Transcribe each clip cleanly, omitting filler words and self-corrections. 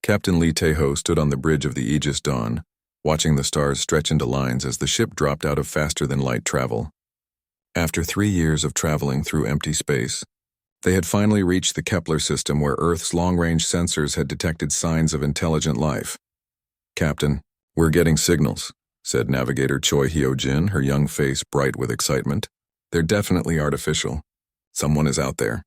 Captain Lee Teho stood on the bridge of the Aegis Dawn, watching the stars stretch into lines as the ship dropped out of faster-than-light travel. After 3 years of traveling through empty space, they had finally reached the Kepler system where Earth's long-range sensors had detected signs of intelligent life. "Captain, we're getting signals," said Navigator Choi Hyo-jin, her young face bright with excitement. "They're definitely artificial. Someone is out there."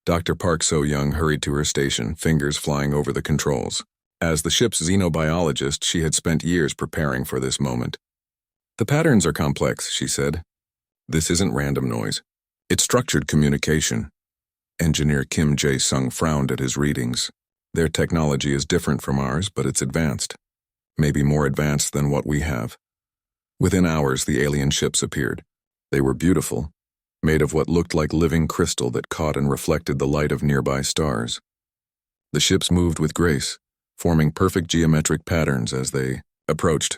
Dr. Park So-young hurried to her station, fingers flying over the controls. As the ship's xenobiologist, she had spent years preparing for this moment. "The patterns are complex," she said. "This isn't random noise. It's structured communication." Engineer Kim Jae-sung frowned at his readings. "Their technology is different from ours, but it's advanced. Maybe more advanced than what we have." Within hours, the alien ships appeared. They were beautiful, made of what looked like living crystal that caught and reflected the light of nearby stars. The ships moved with grace, forming perfect geometric patterns as they approached.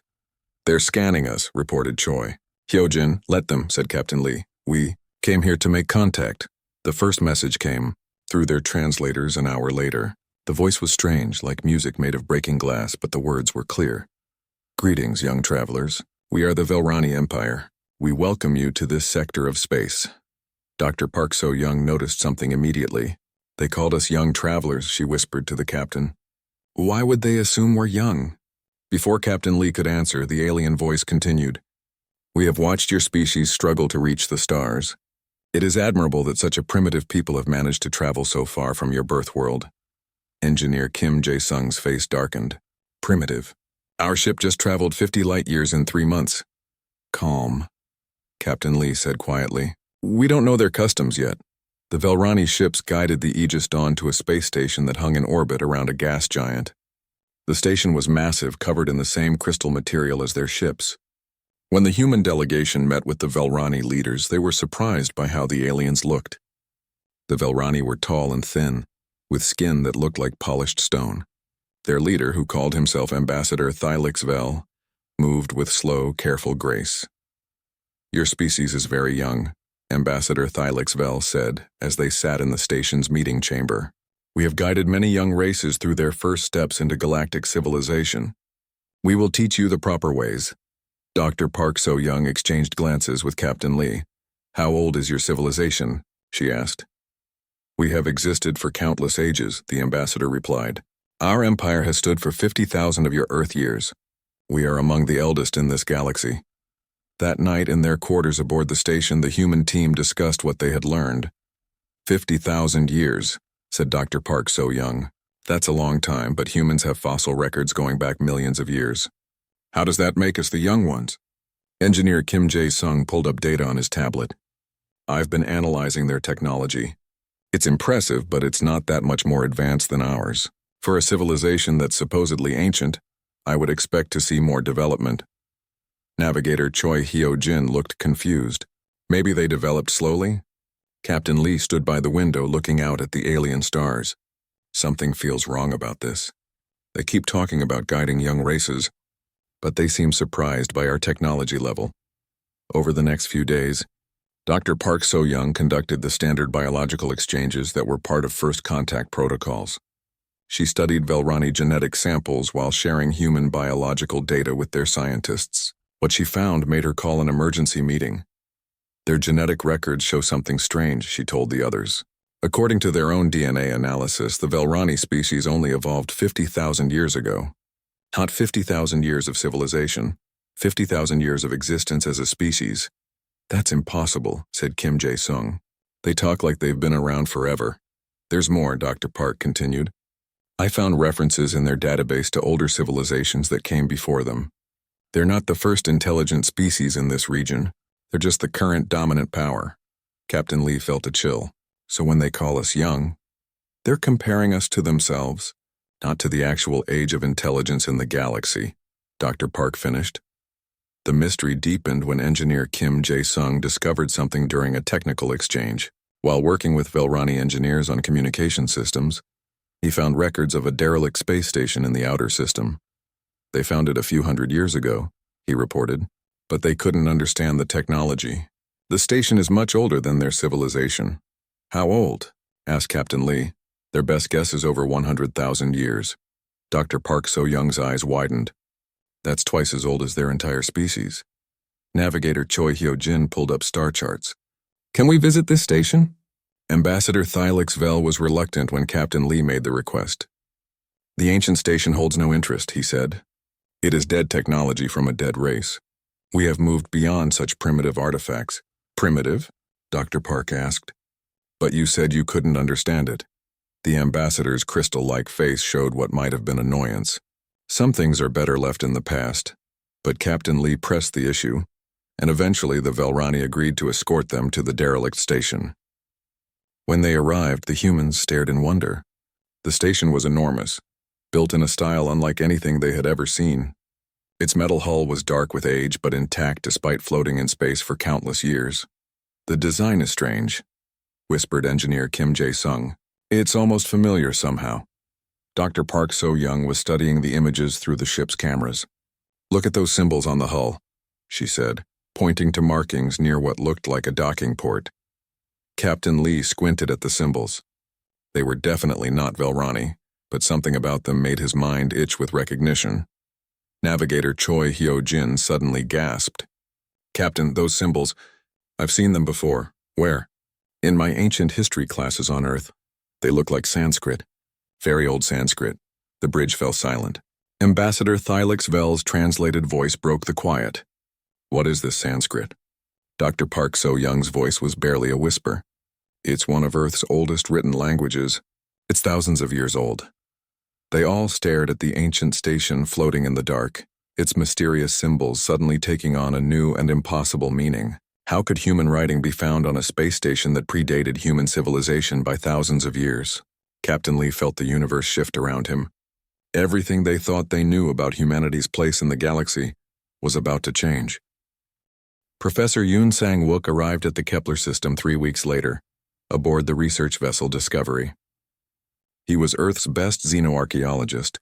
"They're scanning us," reported Choi. "Hyojin, let them," said Captain Lee. "We came here to make contact." The first message came, through their translators an hour later. The voice was strange, like music made of breaking glass, but the words were clear. "Greetings, young travelers. We are the Velrani Empire. We welcome you to this sector of space." Dr. Park So-young noticed something immediately. "They called us young travelers," she whispered to the captain. "Why would they assume we're young?" Before Captain Lee could answer, the alien voice continued. "We have watched your species struggle to reach the stars. It is admirable that such a primitive people have managed to travel so far from your birth world." Engineer Kim Jae-sung's face darkened. "Primitive? Our ship just traveled 50 light-years in 3 months." "Calm," Captain Lee said quietly. "We don't know their customs yet." The Velrani ships guided the Aegis Dawn to a space station that hung in orbit around a gas giant. The station was massive, covered in the same crystal material as their ships. When the human delegation met with the Velrani leaders, they were surprised by how the aliens looked. The Velrani were tall and thin, with skin that looked like polished stone. Their leader, who called himself Ambassador Thylix Vel, moved with slow, careful grace. "Your species is very young," Ambassador Thylix Vel said as they sat in the station's meeting chamber. "We have guided many young races through their first steps into galactic civilization. We will teach you the proper ways." Dr. Park So-young exchanged glances with Captain Lee. "How old is your civilization?" she asked. "We have existed for countless ages," the ambassador replied. "Our empire has stood for 50,000 of your Earth years. We are among the eldest in this galaxy." That night, in their quarters aboard the station, the human team discussed what they had learned. 50,000 years, said Dr. Park So-young. "That's a long time, but humans have fossil records going back millions of years. How does that make us the young ones?" Engineer Kim Jae-sung pulled up data on his tablet. "I've been analyzing their technology. It's impressive, but it's not that much more advanced than ours. For a civilization that's supposedly ancient, I would expect to see more development." Navigator Choi Hyo-jin looked confused. "Maybe they developed slowly?" Captain Lee stood by the window looking out at the alien stars. "Something feels wrong about this. They keep talking about guiding young races, but they seem surprised by our technology level." Over the next few days, Dr. Park So-young conducted the standard biological exchanges that were part of first contact protocols. She studied Velrani genetic samples while sharing human biological data with their scientists. What she found made her call an emergency meeting. "Their genetic records show something strange," she told the others. "According to their own DNA analysis, the Velrani species only evolved 50,000 years ago. Not 50,000 years of civilization, 50,000 years of existence as a species." "That's impossible," said Kim Jae-sung. "They talk like they've been around forever." "There's more," Dr. Park continued. "I found references in their database to older civilizations that came before them. They're not the first intelligent species in this region. They're just the current dominant power." Captain Lee felt a chill. "So when they call us young, they're comparing us to themselves, not to the actual age of intelligence in the galaxy," Dr. Park finished. The mystery deepened when engineer Kim Jae-sung discovered something during a technical exchange. While working with Velrani engineers on communication systems, he found records of a derelict space station in the outer system. "They found it a few hundred years ago," he reported, "but they couldn't understand the technology. The station is much older than their civilization." "How old?" asked Captain Lee. "Their best guess is over 100,000 years. Dr. Park So-young's eyes widened. That's twice as old as their entire species. Navigator Choi Hyo-jin pulled up star charts. Can we visit this station? Ambassador Thylix Vel was reluctant when Captain Lee made the request. The ancient station holds no interest, he said. It is dead technology from a dead race. We have moved beyond such primitive artifacts. Primitive? Dr. Park asked. But you said you couldn't understand it. The ambassador's crystal-like face showed what might have been annoyance. Some things are better left in the past. But Captain Lee pressed the issue, and eventually the Velrani agreed to escort them to the derelict station. When they arrived, the humans stared in wonder. The station was enormous, built in a style unlike anything they had ever seen. Its metal hull was dark with age but intact despite floating in space for countless years. The design is strange, whispered engineer Kim Jae-sung. It's almost familiar somehow. Dr. Park So-young was studying the images through the ship's cameras. Look at those symbols on the hull, she said, pointing to markings near what looked like a docking port. Captain Lee squinted at the symbols. They were definitely not Velrani, but something about them made his mind itch with recognition. Navigator Choi Hyo-jin suddenly gasped. Captain, those symbols, I've seen them before. Where? In my ancient history classes on Earth. They look like Sanskrit. Very old Sanskrit. The bridge fell silent. Ambassador Thylix Vel's translated voice broke the quiet. What is this Sanskrit? Dr. Park So-young's voice was barely a whisper. It's one of Earth's oldest written languages. It's thousands of years old. They all stared at the ancient station floating in the dark, its mysterious symbols suddenly taking on a new and impossible meaning. How could human writing be found on a space station that predated human civilization by thousands of years? Captain Lee felt the universe shift around him. Everything they thought they knew about humanity's place in the galaxy was about to change. Professor Yoon Sang-wook arrived at the Kepler system 3 weeks later, aboard the research vessel Discovery. He was Earth's best xenoarchaeologist,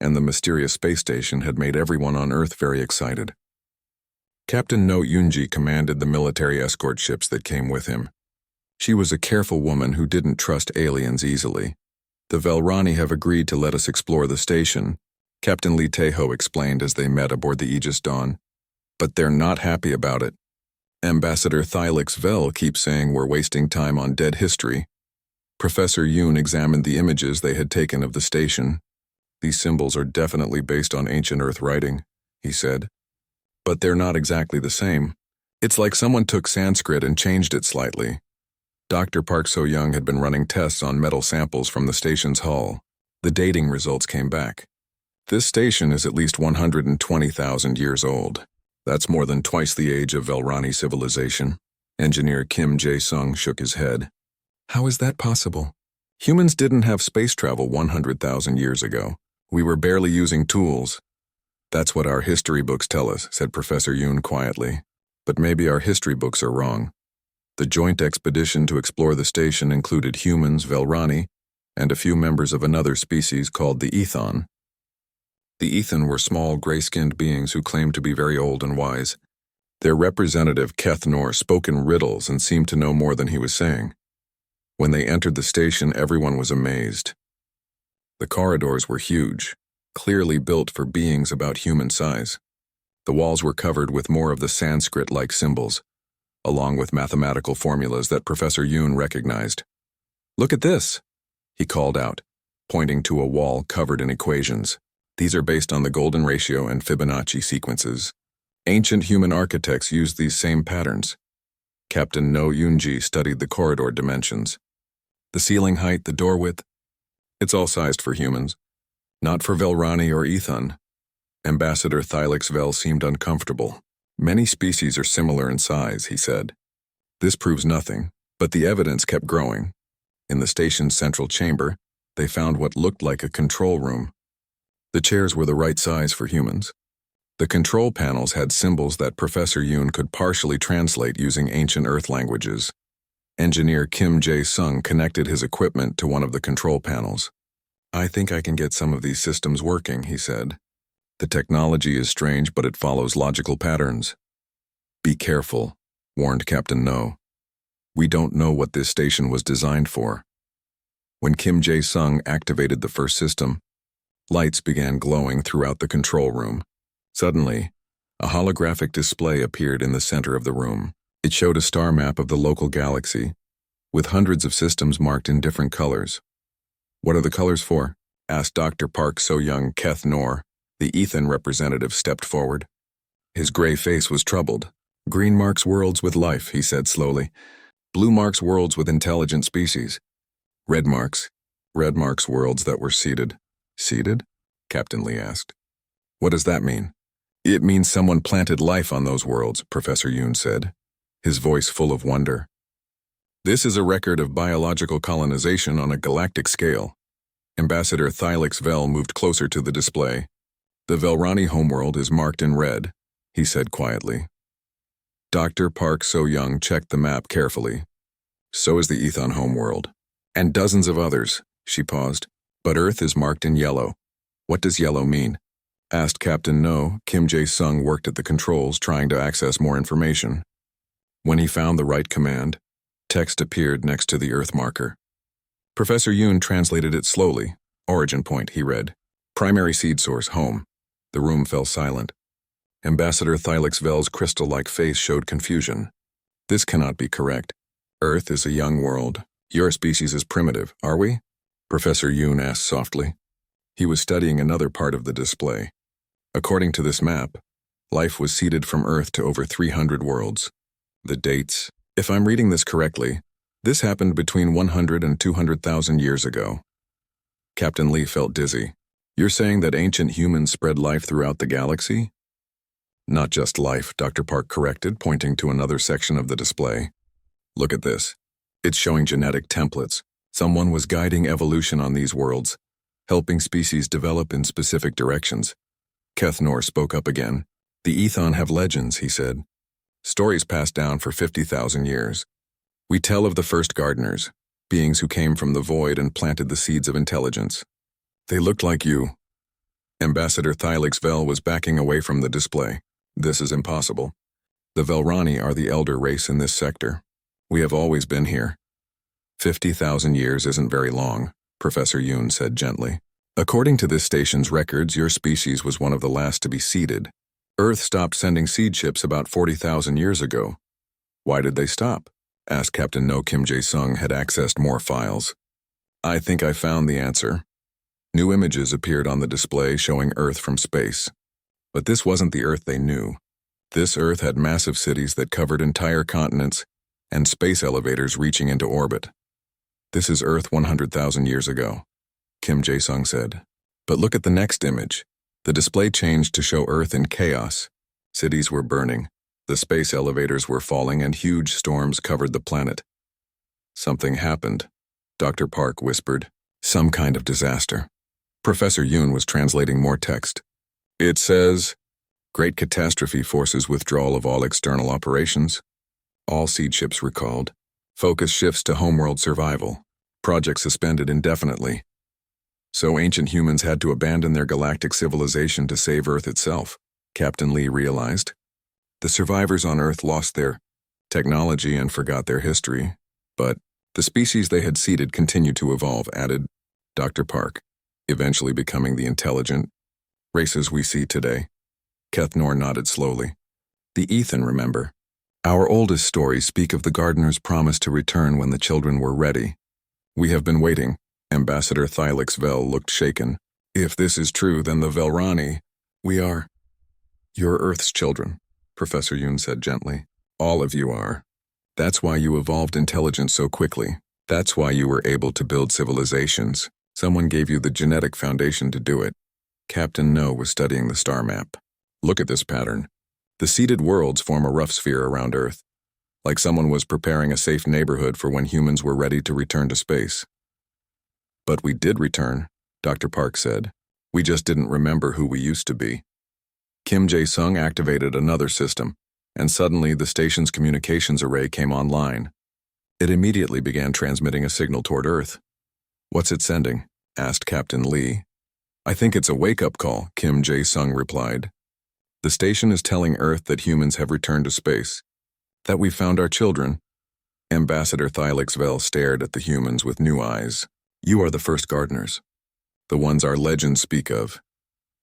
and the mysterious space station had made everyone on Earth very excited. Captain No Yoonji commanded the military escort ships that came with him. She was a careful woman who didn't trust aliens easily. The Velrani have agreed to let us explore the station, Captain Lee Tae-ho explained as they met aboard the Aegis Dawn. But they're not happy about it. Ambassador Thylix Vel keeps saying we're wasting time on dead history. Professor Yoon examined the images they had taken of the station. These symbols are definitely based on ancient Earth writing, he said. But they're not exactly the same. It's like someone took Sanskrit and changed it slightly. Dr. Park So-young had been running tests on metal samples from the station's hull. The dating results came back. This station is at least 120,000 years old. That's more than twice the age of Velrani civilization. Engineer Kim Jae-sung shook his head. How is that possible? Humans didn't have space travel 100,000 years ago. We were barely using tools. That's what our history books tell us, said Professor Yoon quietly. But maybe our history books are wrong. The joint expedition to explore the station included humans, Velrani, and a few members of another species called the Ethon. The Ethan were small, gray-skinned beings who claimed to be very old and wise. Their representative, Keth Nor, spoke in riddles and seemed to know more than he was saying. When they entered the station, everyone was amazed. The corridors were huge, clearly built for beings about human size. The walls were covered with more of the Sanskrit-like symbols, along with mathematical formulas that Professor Yoon recognized. Look at this, he called out, pointing to a wall covered in equations. These are based on the golden ratio and Fibonacci sequences. Ancient human architects used these same patterns. Captain No Yoonji studied the corridor dimensions. The ceiling height, the door width, it's all sized for humans. Not for Velrani or Ethon. Ambassador Thylix Vel seemed uncomfortable. Many species are similar in size, he said. This proves nothing, but the evidence kept growing. In the station's central chamber, they found what looked like a control room. The chairs were the right size for humans. The control panels had symbols that Professor Yoon could partially translate using ancient Earth languages. Engineer Kim Jae-sung connected his equipment to one of the control panels. I think I can get some of these systems working, he said. The technology is strange, but it follows logical patterns. Be careful, warned Captain No. We don't know what this station was designed for. When Kim Jae-sung activated the first system, Lights began glowing throughout the control room. Suddenly, a holographic display appeared in the center of the room. It showed a star map of the local galaxy, with hundreds of systems marked in different colors. "What are the colors for?" asked Dr. Park So-young Keth Nor. The Ethan representative stepped forward. His gray face was troubled. "Green marks worlds with life," he said slowly. "Blue marks worlds with intelligent species. Red marks worlds that were seeded." "Seeded?" Captain Lee asked. "What does that mean?" "It means someone planted life on those worlds," Professor Yoon said, his voice full of wonder. "This is a record of biological colonization on a galactic scale." Ambassador Thylix Vel moved closer to the display. "The Velrani homeworld is marked in red," he said quietly. Dr. Park So-young checked the map carefully. "So is the Ethon homeworld. And dozens of others." She paused. "But Earth is marked in yellow." "What does yellow mean?" asked Captain No. Kim Jae-sung worked at the controls trying to access more information. When he found the right command, text appeared next to the Earth marker. Professor Yoon translated it slowly. "Origin point," he read. "Primary seed source, home." The room fell silent. Ambassador Thylix Vel's crystal-like face showed confusion. "This cannot be correct. Earth is a young world. Your species is primitive, are we?" Professor Yoon asked softly. He was studying another part of the display. According to this map, life was seeded from Earth to over 300 worlds. The dates, if I'm reading this correctly, this happened between 100 and 200,000 years ago. Captain Lee felt dizzy. "You're saying that ancient humans spread life throughout the galaxy?" "Not just life," Dr. Park corrected, pointing to another section of the display. "Look at this. It's showing genetic templates. Someone was guiding evolution on these worlds, helping species develop in specific directions." Keth Nor spoke up again. "The Ethon have legends," he said. "Stories passed down for 50,000 years. We tell of the first gardeners, beings who came from the void and planted the seeds of intelligence. They looked like you." Ambassador Thylix Vel was backing away from the display. "This is impossible. The Velrani are the elder race in this sector. We have always been here." 50,000 years isn't very long," Professor Yoon said gently. "According to this station's records, your species was one of the last to be seeded. Earth stopped sending seed ships about 40,000 years ago." "Why did they stop?" asked Captain No. Kim Jae-sung had accessed more files. "I think I found the answer." New images appeared on the display showing Earth from space. But this wasn't the Earth they knew. This Earth had massive cities that covered entire continents and space elevators reaching into orbit. "This is Earth 100,000 years ago," Kim Jae-sung said. "But look at the next image." The display changed to show Earth in chaos. Cities were burning, the space elevators were falling, and huge storms covered the planet. "Something happened," Dr. Park whispered. "Some kind of disaster." Professor Yoon was translating more text. "It says, great catastrophe forces withdrawal of all external operations. All seed ships recalled. Focus shifts to homeworld survival. Project suspended indefinitely." So ancient humans had to abandon their galactic civilization to save Earth itself, Captain Lee realized. The survivors on Earth lost their technology and forgot their history, but the species they had seeded continued to evolve, added Dr. Park, eventually becoming the intelligent races we see today. Keth Nor nodded slowly. "The Ethan, remember? Our oldest stories speak of the gardener's promise to return when the children were ready. We have been waiting." Ambassador Thylix Vel looked shaken. "If this is true, then the Velrani, we are." "You're Earth's children," Professor Yoon said gently. "All of you are. That's why you evolved intelligence so quickly. That's why you were able to build civilizations. Someone gave you the genetic foundation to do it." Captain No was studying the star map. "Look at this pattern. The seeded worlds form a rough sphere around Earth, like someone was preparing a safe neighborhood for when humans were ready to return to space." "But we did return," Dr. Park said. "We just didn't remember who we used to be." Kim Jae-sung activated another system, and suddenly the station's communications array came online. It immediately began transmitting a signal toward Earth. "What's it sending?" asked Captain Lee. "I think it's a wake-up call," Kim Jae-sung replied. "The station is telling Earth that humans have returned to space, that we found our children." Ambassador Thylix Vel stared at the humans with new eyes. "You are the first gardeners. the ones our legends speak of,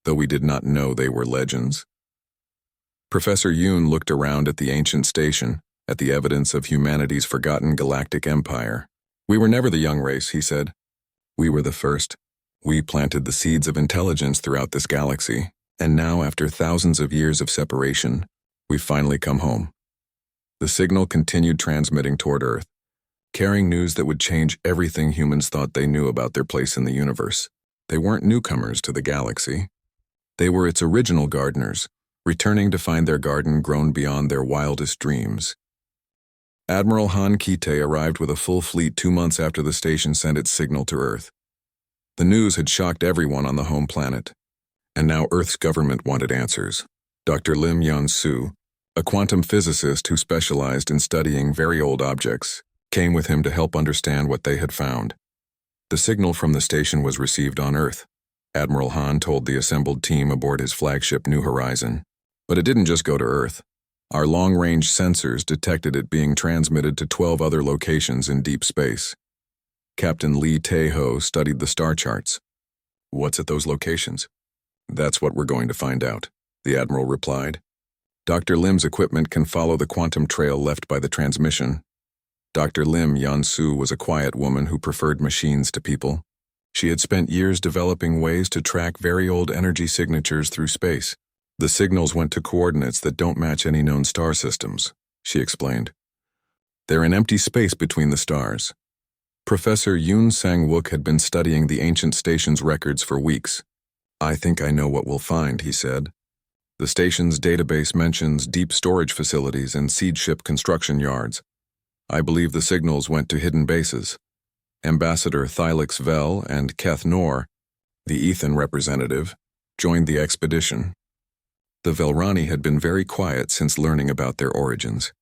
though we did not know they were legends. Professor Yoon looked around at the ancient station, at the evidence of humanity's forgotten galactic empire. We were never the young race, he said. We were the first. We planted the seeds of intelligence throughout this galaxy, and now, after thousands of years of separation, we've finally come home. The signal continued transmitting toward Earth, carrying news that would change everything humans thought they knew about their place in the universe. They weren't newcomers to the galaxy. They were its original gardeners, returning to find their garden grown beyond their wildest dreams. Admiral Han Kite arrived with a full fleet 2 months after the station sent its signal to Earth. The news had shocked everyone on the home planet, and now Earth's government wanted answers. Dr. Lim Yan-soo, a quantum physicist who specialized in studying very old objects, came with him to help understand what they had found. The signal from the station was received on Earth. Admiral Han told the assembled team aboard his flagship New Horizon. But it didn't just go to Earth. Our long-range sensors detected it being transmitted to 12 other locations in deep space. Captain Lee Tae-ho studied the star charts. What's at those locations? That's what we're going to find out, the Admiral replied. Dr. Lim's equipment can follow the quantum trail left by the transmission. Dr. Lim Yan-soo was a quiet woman who preferred machines to people. She had spent years developing ways to track very old energy signatures through space. The signals went to coordinates that don't match any known star systems, she explained. They're an empty space between the stars. Professor Yoon Sang-wook had been studying the ancient station's records for weeks. I think I know what we'll find, he said. The station's database mentions deep storage facilities and seed ship construction yards. I believe the signals went to hidden bases. Ambassador Thylix Vel and Keth Nor, the Ethan representative, joined the expedition. The Velrani had been very quiet since learning about their origins,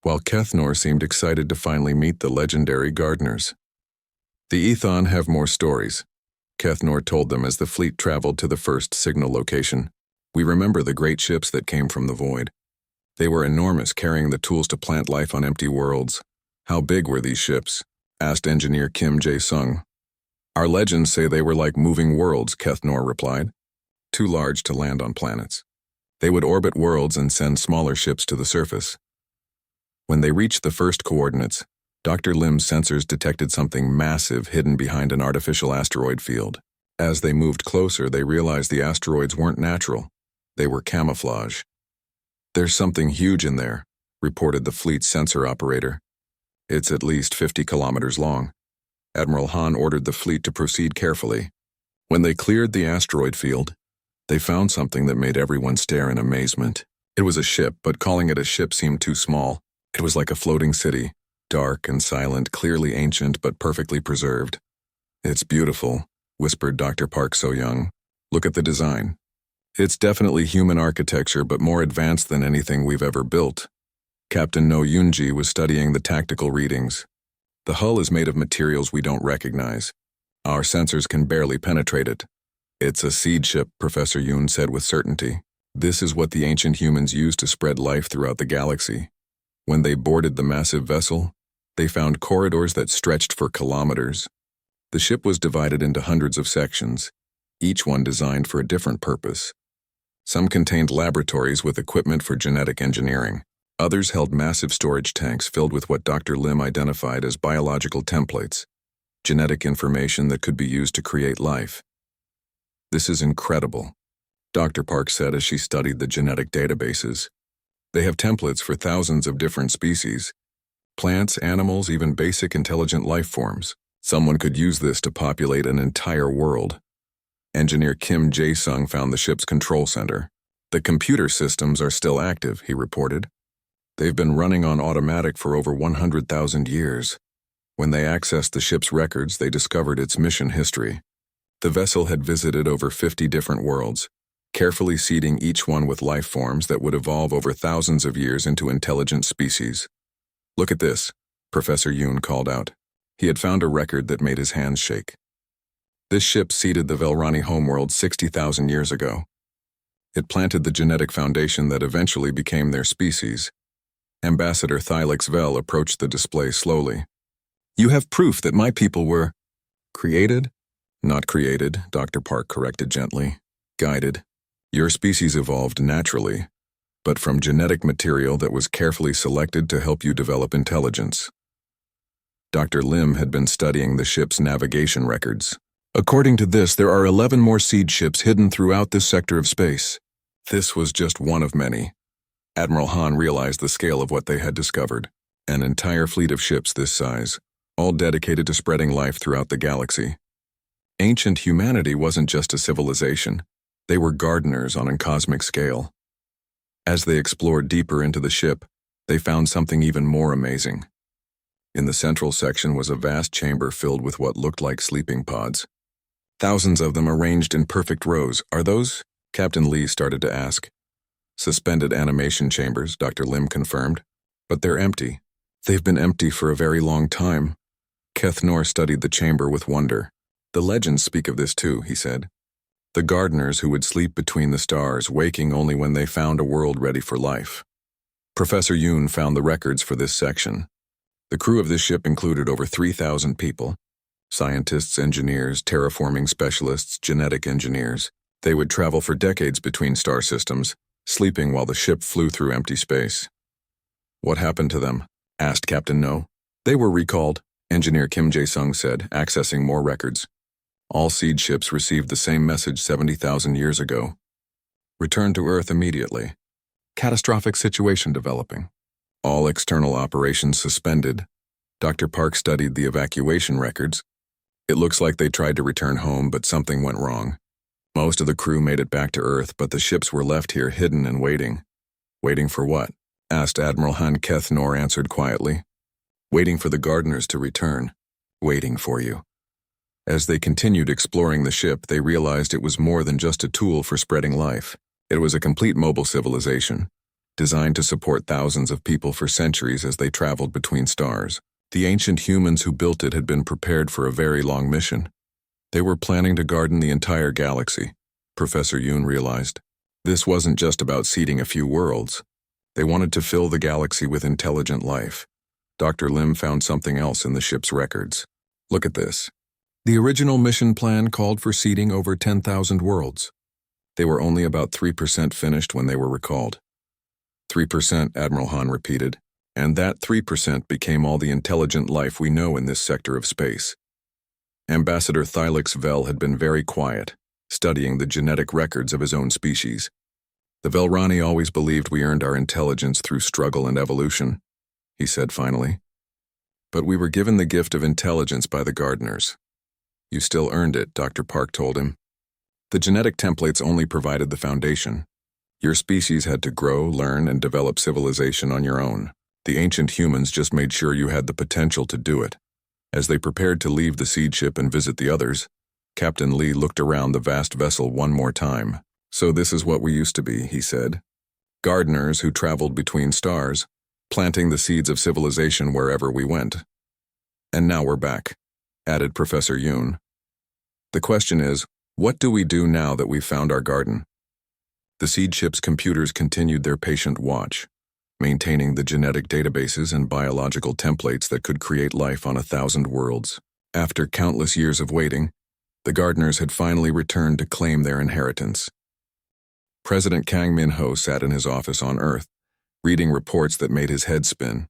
while Keth Nor seemed excited to finally meet the legendary gardeners. The Ethon have more stories, Keth Nor told them as the fleet traveled to the first signal location. We remember the great ships that came from the void. They were enormous, carrying the tools to plant life on empty worlds. How big were these ships? Asked engineer Kim Jae-sung. Our legends say they were like moving worlds, Keth Nor replied. Too large to land on planets. They would orbit worlds and send smaller ships to the surface. When they reached the first coordinates, Dr. Lim's sensors detected something massive hidden behind an artificial asteroid field. As they moved closer, they realized the asteroids weren't natural. They were camouflage. There's something huge in there, reported the fleet's sensor operator. It's at least 50 kilometers long. Admiral Han ordered the fleet to proceed carefully. When they cleared the asteroid field, they found something that made everyone stare in amazement. It was a ship, but calling it a ship seemed too small. It was like a floating city, dark and silent, clearly ancient but perfectly preserved. It's beautiful, whispered Dr. Park So-young. Look at the design. It's definitely human architecture, but more advanced than anything we've ever built. Captain No Yoonji was studying the tactical readings. The hull is made of materials we don't recognize. Our sensors can barely penetrate it. It's a seed ship, Professor Yoon said with certainty. This is what the ancient humans used to spread life throughout the galaxy. When they boarded the massive vessel, they found corridors that stretched for kilometers. The ship was divided into hundreds of sections, each one designed for a different purpose. Some contained laboratories with equipment for genetic engineering. Others held massive storage tanks filled with what Dr. Lim identified as biological templates, genetic information that could be used to create life. This is incredible, Dr. Park said as she studied the genetic databases. They have templates for thousands of different species. Plants, animals, even basic intelligent life forms. Someone could use this to populate an entire world. Engineer Kim Jae-sung found the ship's control center. The computer systems are still active, he reported. They've been running on automatic for over 100,000 years. When they accessed the ship's records, they discovered its mission history. The vessel had visited over 50 different worlds, carefully seeding each one with life forms that would evolve over thousands of years into intelligent species. Look at this, Professor Yoon called out. He had found a record that made his hands shake. This ship seeded the Velrani homeworld 60,000 years ago. It planted the genetic foundation that eventually became their species. Ambassador Thylix Vel approached the display slowly. You have proof that my people were created? Not created, Dr. Park corrected gently. Guided. Your species evolved naturally, but from genetic material that was carefully selected to help you develop intelligence. Dr. Lim had been studying the ship's navigation records. According to this, there are 11 more seed ships hidden throughout this sector of space. This was just one of many. Admiral Han realized the scale of what they had discovered. An entire fleet of ships this size, all dedicated to spreading life throughout the galaxy. Ancient humanity wasn't just a civilization. They were gardeners on a cosmic scale. As they explored deeper into the ship, they found something even more amazing. In the central section was a vast chamber filled with what looked like sleeping pods. Thousands of them arranged in perfect rows. Are those? Captain Lee started to ask. Suspended animation chambers, Dr. Lim confirmed. But they're empty. They've been empty for a very long time. Keth Nor studied the chamber with wonder. The legends speak of this too, he said. The gardeners who would sleep between the stars, waking only when they found a world ready for life. Professor Yoon found the records for this section. The crew of this ship included over 3,000 people. Scientists, engineers, terraforming specialists, genetic engineers. They would travel for decades between star systems, sleeping while the ship flew through empty space. What happened to them? Asked Captain No. They were recalled, Engineer Kim Jae-sung said, accessing more records. All seed ships received the same message 70,000 years ago. Return to Earth immediately. Catastrophic situation developing. All external operations suspended. Dr. Park studied the evacuation records. It looks like they tried to return home, but something went wrong. Most of the crew made it back to Earth, but the ships were left here hidden and waiting. Waiting for what? Asked Admiral Han. Keth Nor answered quietly. Waiting for the gardeners to return. Waiting for you. As they continued exploring the ship, they realized it was more than just a tool for spreading life. It was a complete mobile civilization, designed to support thousands of people for centuries as they traveled between stars. The ancient humans who built it had been prepared for a very long mission. They were planning to garden the entire galaxy, Professor Yoon realized. This wasn't just about seeding a few worlds. They wanted to fill the galaxy with intelligent life. Dr. Lim found something else in the ship's records. Look at this. The original mission plan called for seeding over 10,000 worlds. They were only about 3% finished when they were recalled. 3%, Admiral Han repeated, and that 3% became all the intelligent life we know in this sector of space. Ambassador Thylix Vel had been very quiet, studying the genetic records of his own species. The Velrani always believed we earned our intelligence through struggle and evolution, he said finally. But we were given the gift of intelligence by the gardeners. You still earned it, Dr. Park told him. The genetic templates only provided the foundation. Your species had to grow, learn, and develop civilization on your own. The ancient humans just made sure you had the potential to do it. As they prepared to leave the seed ship and visit the others, Captain Lee looked around the vast vessel one more time. So this is what we used to be, he said. Gardeners who traveled between stars, planting the seeds of civilization wherever we went. And now we're back, added Professor Yoon. The question is, what do we do now that we've found our garden? The seed ship's computers continued their patient watch, maintaining the genetic databases and biological templates that could create life on 1,000 worlds. After countless years of waiting, the gardeners had finally returned to claim their inheritance. President Kang Min-ho sat in his office on Earth, reading reports that made his head spin.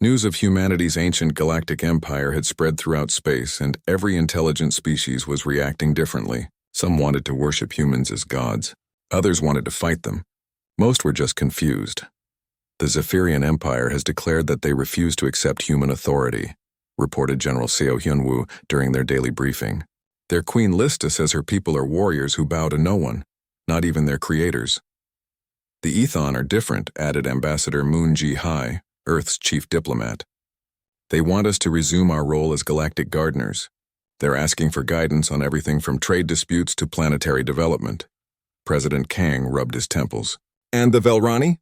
News of humanity's ancient galactic empire had spread throughout space, and every intelligent species was reacting differently. Some wanted to worship humans as gods. Others wanted to fight them. Most were just confused. The Zephyrian Empire has declared that they refuse to accept human authority, reported General Seo Hyun-woo during their daily briefing. Their Queen Lista says her people are warriors who bow to no one, not even their creators. The Ethon are different, added Ambassador Moon Ji-hai, Earth's chief diplomat. They want us to resume our role as galactic gardeners. They're asking for guidance on everything from trade disputes to planetary development. President Kang rubbed his temples. And the Velrani?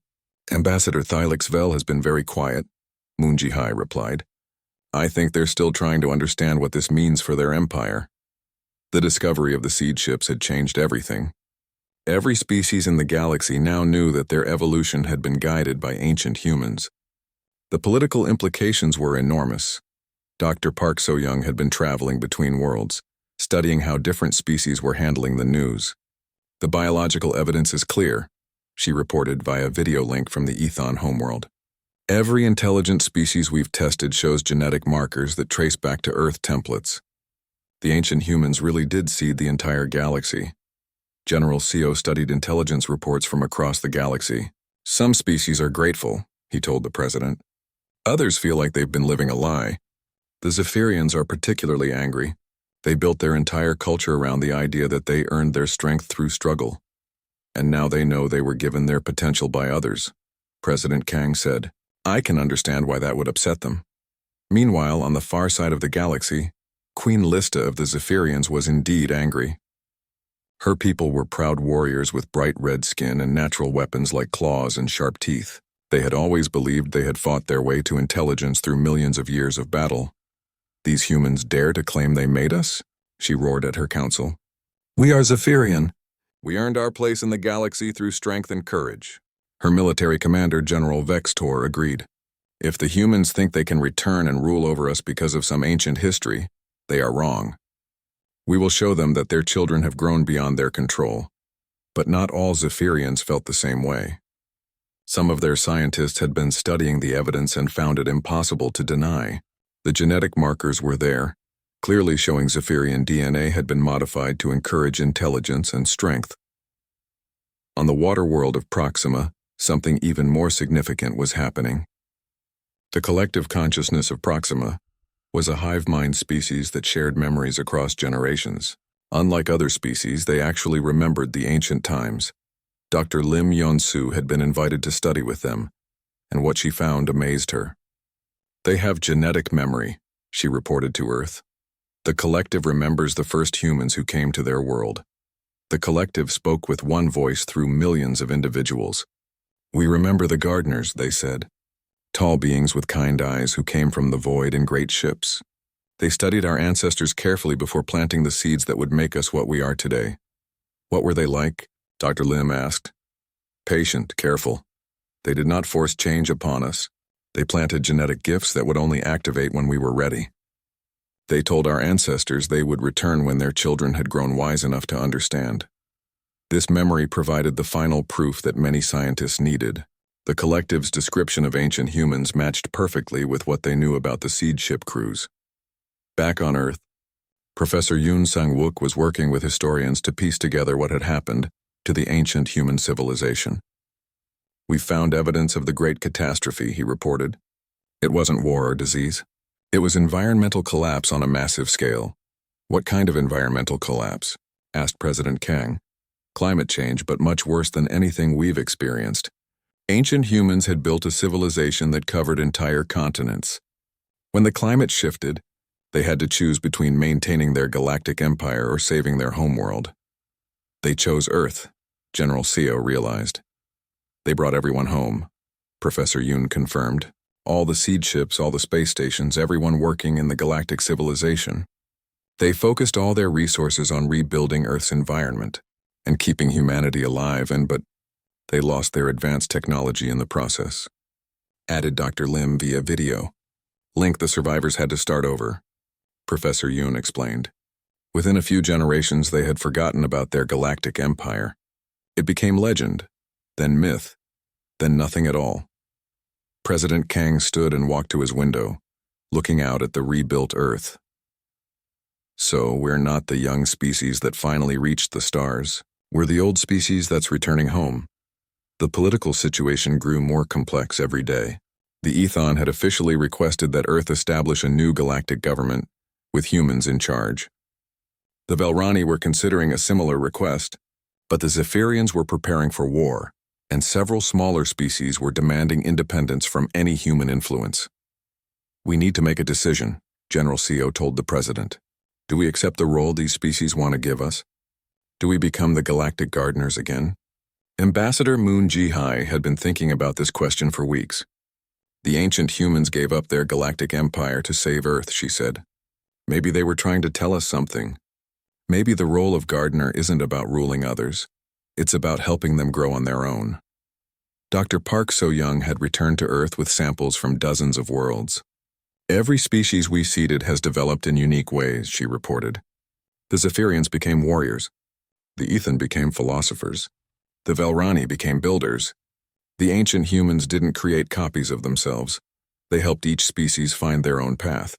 Ambassador Thylix Vel has been very quiet, Moon Ji-hai replied. I think they're still trying to understand what this means for their empire. The discovery of the seed ships had changed everything. Every species in the galaxy now knew that their evolution had been guided by ancient humans. The political implications were enormous. Dr. Park So-young had been traveling between worlds, studying how different species were handling the news. The biological evidence is clear, she reported via video link from the Ethon homeworld. Every intelligent species we've tested shows genetic markers that trace back to Earth templates. The ancient humans really did seed the entire galaxy. General CO studied intelligence reports from across the galaxy. Some species are grateful, he told the president. Others feel like they've been living a lie. The Zephyrians are particularly angry. They built their entire culture around the idea that they earned their strength through struggle. And now they know they were given their potential by others. President Kang said, I can understand why that would upset them. Meanwhile, on the far side of the galaxy, Queen Lista of the Zephyrians was indeed angry. Her people were proud warriors with bright red skin and natural weapons like claws and sharp teeth. They had always believed they had fought their way to intelligence through millions of years of battle. These humans dare to claim they made us? She roared at her council. We are Zephyrian. We earned our place in the galaxy through strength and courage. Her military commander, General Vextor, agreed. If the humans think they can return and rule over us because of some ancient history, they are wrong. We will show them that their children have grown beyond their control. But not all Zephyrians felt the same way. Some of their scientists had been studying the evidence and found it impossible to deny. The genetic markers were there, clearly showing Zephyrian DNA had been modified to encourage intelligence and strength. On the water world of Proxima, something even more significant was happening. The collective consciousness of Proxima was a hive mind species that shared memories across generations. Unlike other species, they actually remembered the ancient times. Dr. Lim Yeon-soo had been invited to study with them, and what she found amazed her. They have genetic memory, she reported to Earth. The collective remembers the first humans who came to their world. The collective spoke with one voice through millions of individuals. We remember the gardeners, they said. Tall beings with kind eyes who came from the void in great ships. They studied our ancestors carefully before planting the seeds that would make us what we are today. What were they like? Dr. Lim asked. Patient, careful. They did not force change upon us. They planted genetic gifts that would only activate when we were ready. They told our ancestors they would return when their children had grown wise enough to understand. This memory provided the final proof that many scientists needed. The collective's description of ancient humans matched perfectly with what they knew about the seed ship crews. Back on Earth, Professor Yoon Sang-wook was working with historians to piece together what had happened to the ancient human civilization. We found evidence of the Great Catastrophe, he reported. It wasn't war or disease. It was environmental collapse on a massive scale. What kind of environmental collapse? Asked President Kang. Climate change, but much worse than anything we've experienced. Ancient humans had built a civilization that covered entire continents. When the climate shifted, they had to choose between maintaining their galactic empire or saving their homeworld. They chose Earth, General CO realized. They brought everyone home, Professor Yoon confirmed. All the seed ships, all the space stations, everyone working in the galactic civilization. They focused all their resources on rebuilding Earth's environment and keeping humanity alive, but they lost their advanced technology in the process. Added Dr. Lim via video. Link, the survivors had to start over, Professor Yoon explained. Within a few generations, they had forgotten about their galactic empire. It became legend, then myth, then nothing at all. President Kang stood and walked to his window, looking out at the rebuilt Earth. So, we're not the young species that finally reached the stars. We're the old species that's returning home. The political situation grew more complex every day. The Ethon had officially requested that Earth establish a new galactic government, with humans in charge. The Velrani were considering a similar request, but the Zephyrians were preparing for war, and several smaller species were demanding independence from any human influence. We need to make a decision, General CO told the president. Do we accept the role these species want to give us? Do we become the galactic gardeners again? Ambassador Moon Ji-hai had been thinking about this question for weeks. The ancient humans gave up their galactic empire to save Earth, she said. Maybe they were trying to tell us something. Maybe the role of gardener isn't about ruling others. It's about helping them grow on their own. Dr. Park So-young had returned to Earth with samples from dozens of worlds. Every species we seeded has developed in unique ways, she reported. The Zephyrians became warriors. The Ethan became philosophers. The Velrani became builders. The ancient humans didn't create copies of themselves. They helped each species find their own path.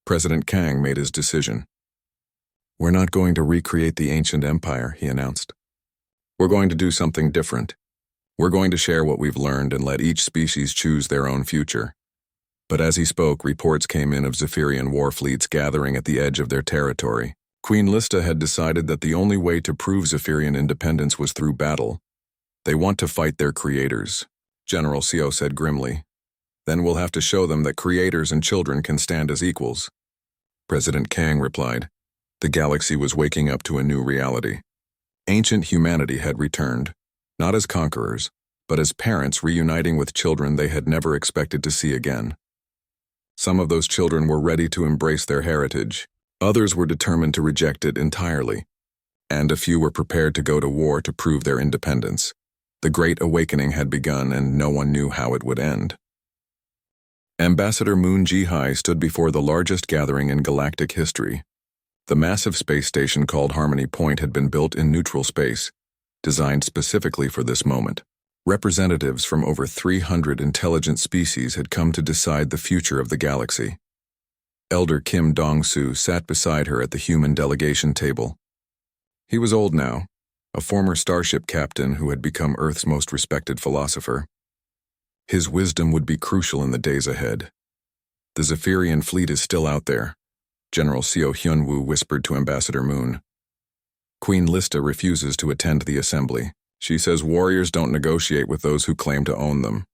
President Kang made his decision. "We're not going to recreate the ancient empire," he announced. "We're going to do something different. We're going to share what we've learned and let each species choose their own future." But as he spoke, reports came in of Zephyrian war fleets gathering at the edge of their territory. Queen Lista had decided that the only way to prove Zephyrian independence was through battle. "They want to fight their creators," General Seo said grimly. "Then we'll have to show them that creators and children can stand as equals." President Kang replied. The galaxy was waking up to a new reality. Ancient humanity had returned, not as conquerors, but as parents reuniting with children they had never expected to see again. Some of those children were ready to embrace their heritage. Others were determined to reject it entirely. And a few were prepared to go to war to prove their independence. The Great Awakening had begun, and no one knew how it would end. Ambassador Moon Ji-hai stood before the largest gathering in galactic history. The massive space station called Harmony Point had been built in neutral space, designed specifically for this moment. Representatives from over 300 intelligent species had come to decide the future of the galaxy. Elder Kim Dong-soo sat beside her at the human delegation table. He was old now, a former starship captain who had become Earth's most respected philosopher. His wisdom would be crucial in the days ahead. "The Zephyrian fleet is still out there," General Seo Hyun-woo whispered to Ambassador Moon. "Queen Lista refuses to attend the assembly. She says warriors don't negotiate with those who claim to own them."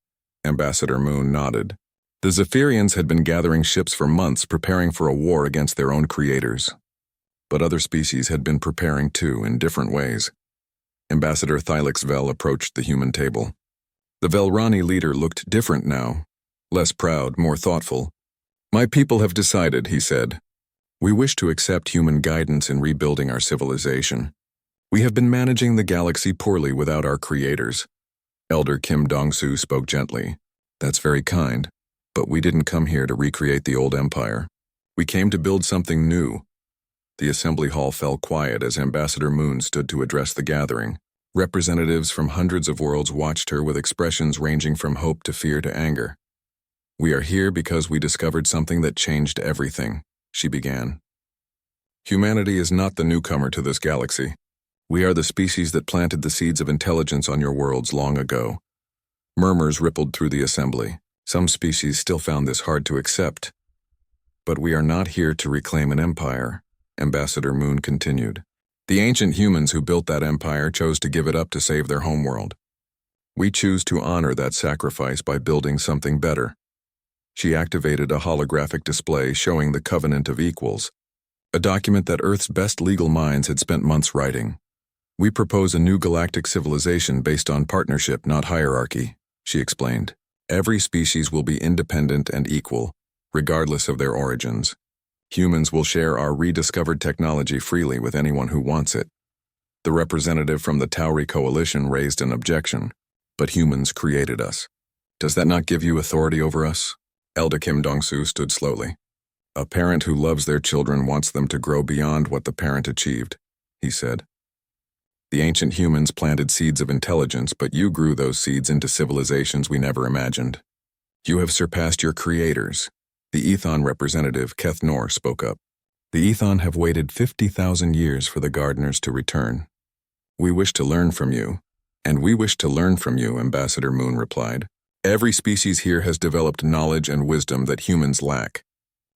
Ambassador Moon nodded. The Zephyrians had been gathering ships for months, preparing for a war against their own creators. But other species had been preparing too, in different ways. Ambassador Thylix Vel approached the human table. The Velrani leader looked different now, less proud, more thoughtful. "My people have decided," he said. "We wish to accept human guidance in rebuilding our civilization. We have been managing the galaxy poorly without our creators." Elder Kim Dong-soo spoke gently. "That's very kind, but we didn't come here to recreate the old empire. We came to build something new." The assembly hall fell quiet as Ambassador Moon stood to address the gathering. Representatives from hundreds of worlds watched her with expressions ranging from hope to fear to anger. "We are here because we discovered something that changed everything," she began. "Humanity is not the newcomer to this galaxy. We are the species that planted the seeds of intelligence on your worlds long ago." Murmurs rippled through the assembly. Some species still found this hard to accept. "But we are not here to reclaim an empire," Ambassador Moon continued. "The ancient humans who built that empire chose to give it up to save their homeworld. We choose to honor that sacrifice by building something better." She activated a holographic display showing the Covenant of Equals, a document that Earth's best legal minds had spent months writing. "We propose a new galactic civilization based on partnership, not hierarchy," she explained. "Every species will be independent and equal, regardless of their origins. Humans will share our rediscovered technology freely with anyone who wants it." The representative from the Tauri Coalition raised an objection. "But humans created us. Does that not give you authority over us?" Elder Kim Dong-soo stood slowly. "A parent who loves their children wants them to grow beyond what the parent achieved," he said. "The ancient humans planted seeds of intelligence, but you grew those seeds into civilizations we never imagined. You have surpassed your creators." The Ethon representative, Keth Nor, spoke up. "The Ethon have waited 50,000 years for the gardeners to return. We wish to learn from you." "And we wish to learn from you," Ambassador Moon replied. "Every species here has developed knowledge and wisdom that humans lack.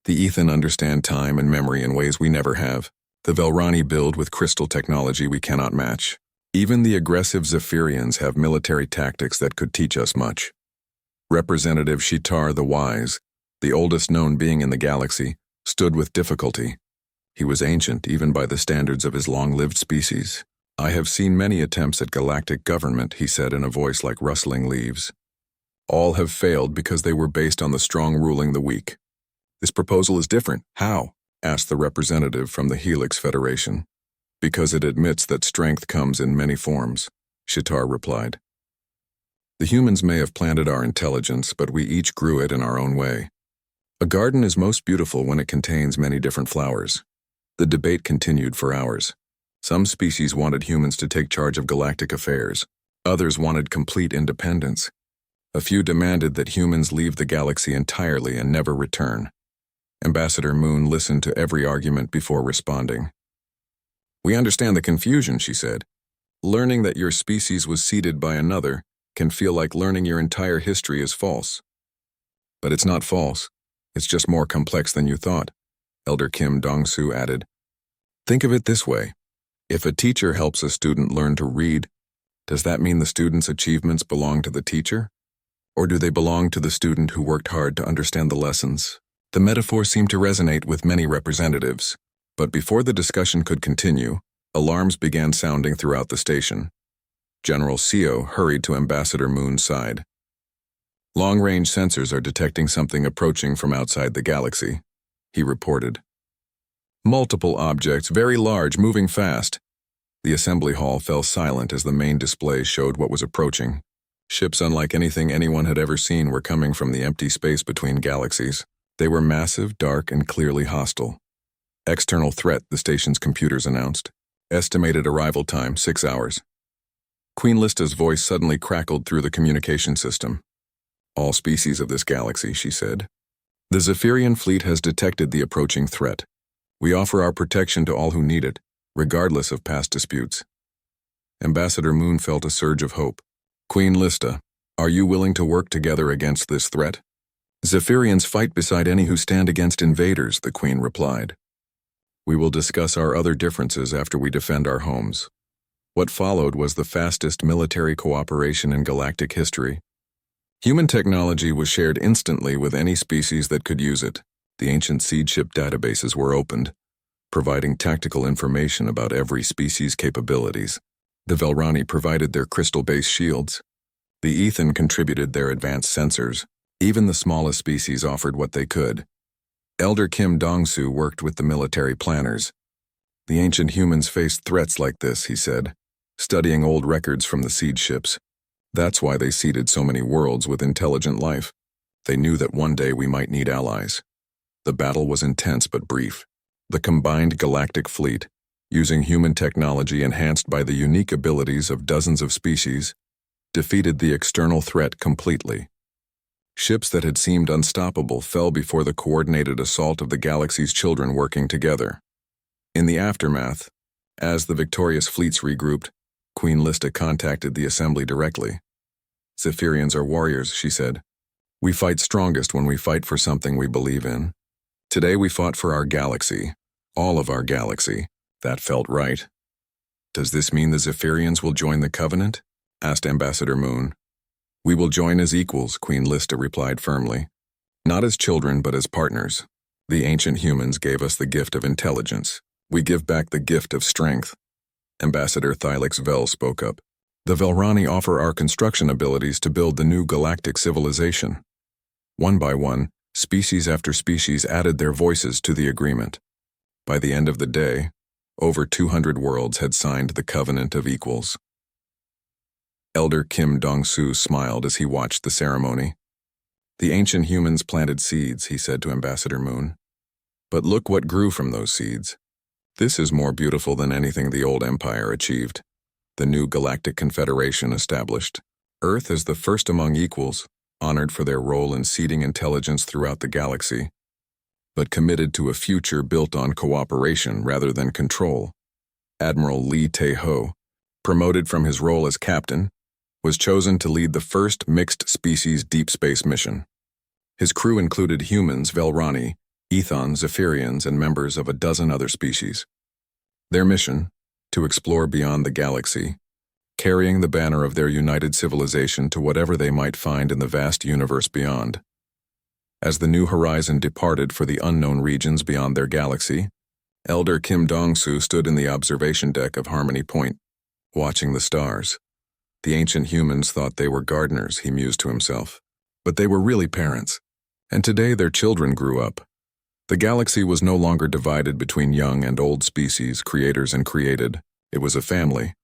The Ethan understand time and memory in ways we never have. The Velrani build with crystal technology we cannot match. Even the aggressive Zephyrians have military tactics that could teach us much." Representative Shitar the Wise, the oldest known being in the galaxy, stood with difficulty. He was ancient even by the standards of his long-lived species. "I have seen many attempts at galactic government," he said in a voice like rustling leaves. "All have failed because they were based on the strong ruling the weak. This proposal is different." "How?" asked the representative from the Helix Federation. "Because it admits that strength comes in many forms," Shitar replied. "The humans may have planted our intelligence, but we each grew it in our own way. A garden is most beautiful when it contains many different flowers. The debate continued for hours. Some species wanted humans to take charge of galactic affairs. Others wanted complete independence. A few demanded that humans leave the galaxy entirely and never return. Ambassador Moon listened to every argument before responding. "We understand the confusion," she said. "Learning that your species was seeded by another can feel like learning your entire history is false. But it's not false. It's just more complex than you thought," Elder Kim Dong-soo added. "Think of it this way. If a teacher helps a student learn to read, does that mean the student's achievements belong to the teacher? Or do they belong to the student who worked hard to understand the lessons?" The metaphor seemed to resonate with many representatives, but before the discussion could continue, alarms began sounding throughout the station. General Seo hurried to Ambassador Moon's side. "Long-range sensors are detecting something approaching from outside the galaxy," he reported. "Multiple objects, very large, moving fast." The assembly hall fell silent as the main display showed what was approaching. Ships unlike anything anyone had ever seen were coming from the empty space between galaxies. They were massive, dark, and clearly hostile. "External threat," the station's computers announced. "Estimated arrival time, 6 hours." Queen Lista's voice suddenly crackled through the communication system. "All species of this galaxy," she said. "The Zephyrian fleet has detected the approaching threat. We offer our protection to all who need it, regardless of past disputes." Ambassador Moon felt a surge of hope. "Queen Lista, are you willing to work together against this threat?" "Zephyrians fight beside any who stand against invaders," the Queen replied. "We will discuss our other differences after we defend our homes." What followed was the fastest military cooperation in galactic history. Human technology was shared instantly with any species that could use it. The ancient seed ship databases were opened, providing tactical information about every species' capabilities. The Velrani provided their crystal-based shields. The Ethan contributed their advanced sensors. Even the smallest species offered what they could. Elder Kim Dong-soo worked with the military planners. "The ancient humans faced threats like this," he said, studying old records from the seed ships. "That's why they seeded so many worlds with intelligent life. They knew that one day we might need allies." The battle was intense but brief. The combined galactic fleet, using human technology enhanced by the unique abilities of dozens of species, defeated the external threat completely. Ships that had seemed unstoppable fell before the coordinated assault of the galaxy's children working together. In the aftermath, as the victorious fleets regrouped, Queen Lista contacted the assembly directly. "Zephyrians are warriors," she said. "We fight strongest when we fight for something we believe in. Today we fought for our galaxy, all of our galaxy. That felt right." "Does this mean the Zephyrians will join the Covenant?" asked Ambassador Moon. "We will join as equals," Queen Lista replied firmly. "Not as children, but as partners. The ancient humans gave us the gift of intelligence. We give back the gift of strength." Ambassador Thylix Vel spoke up. "The Velrani offer our construction abilities to build the new galactic civilization." One by one, species after species added their voices to the agreement. By the end of the day, over 200 worlds had signed the Covenant of Equals. Elder Kim Dong-soo smiled as he watched the ceremony. "The ancient humans planted seeds," he said to Ambassador Moon. "But look what grew from those seeds. This is more beautiful than anything the old empire achieved. The new Galactic Confederation established. Earth is the first among equals, honored for their role in seeding intelligence throughout the galaxy, but committed to a future built on cooperation rather than control. Admiral Lee Tae-ho, promoted from his role as captain, was chosen to lead the first mixed-species deep space mission. His crew included humans, Velrani, Ethon, Zephyrians, and members of a dozen other species. Their mission, to explore beyond the galaxy, carrying the banner of their united civilization to whatever they might find in the vast universe beyond. As the New Horizon departed for the unknown regions beyond their galaxy, Elder Kim Dong-soo stood in the observation deck of Harmony Point, watching the stars. The ancient humans thought they were gardeners, he mused to himself, but they were really parents, and today their children grew up. The galaxy was no longer divided between young and old species, creators and created. It was a family,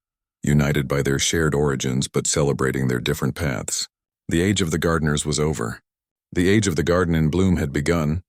united by their shared origins but celebrating their different paths. The age of the gardeners was over. The age of the garden in bloom had begun,